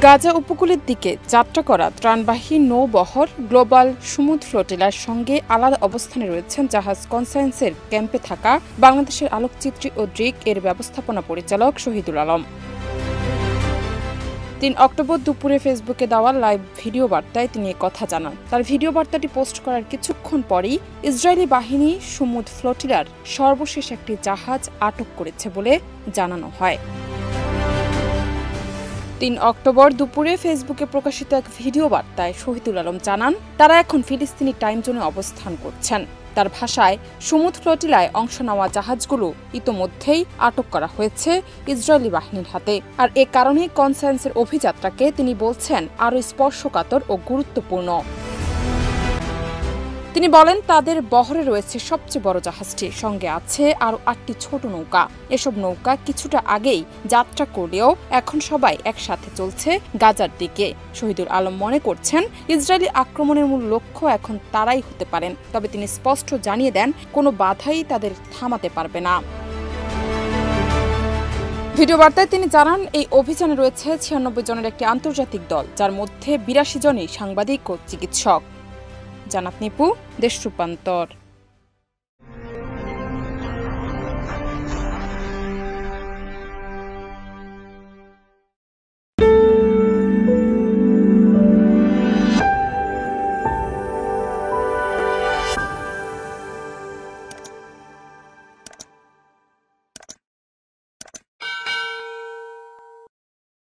গাজা উপকূলের দিকে যাত্রা করা ত্রাণবাহী নৌবহর গ্লোবাল সমুদ্র ফ্লোটিলার সঙ্গে আলাদা অবস্থানে রয়েছেন জাহাজ কনসায়েন্সের ক্যাম্পে থাকা বাংলাদেশের আলোকচিত্রী ও ড্রিক এর ব্যবস্থাপনা পরিচালক শহীদুল আলম। ৩ অক্টোবর দুপুরে ফেসবুকে দেওয়া লাইভ ভিডিও বার্তায় তিনি কথা জানান। তার ভিডিও বার্তাটি পোস্ট করার কিছুক্ষণ পরই ইসরায়েলি বাহিনী সমুদ্র ফ্লোটিলার সর্বশেষ একটি জাহাজ আটক করেছে বলে জানানো হয়। ৩ অক্টোবর দুপুরে ফেসবুকে প্রকাশিত এক ভিডিও বার্তায় শহীদুল আলম জানান, তারা এখন ফিলিস্তিনি টাইম জোনে অবস্থান করছেন। তার ভাষায়, সমুদ্র ফ্লোটিলায় অংশ নেওয়া জাহাজগুলো ইতোমধ্যেই আটক করা হয়েছে ইসরায়েলি বাহিনীর হাতে। আর এ কারণেই কনসায়েন্সের অভিযাত্রাকে তিনি বলছেন আরও স্পর্শকাতর ও গুরুত্বপূর্ণ। তিনি বলেন, তাদের বহরে রয়েছে সবচেয়ে বড় জাহাজটি, সঙ্গে আছে আরও ৮টি ছোট নৌকা। এসব নৌকা কিছুটা আগেই যাত্রা করলেও এখন সবাই একসাথে চলছে গাজার দিকে। শহীদুল আলম মনে করছেন, ইসরায়েলি আক্রমণের মূল লক্ষ্য এখন তারাই হতে পারেন। তবে তিনি স্পষ্ট জানিয়ে দেন, কোনো বাধাই তাদের থামাতে পারবে না। ভিডিও বার্তায় তিনি জানান, এই অভিযানে রয়েছে ৯৬ জনের একটি আন্তর্জাতিক দল, যার মধ্যে ৮২ জনই সাংবাদিক ও চিকিৎসক। জানাত নিপু, দেশ রূপান্তর।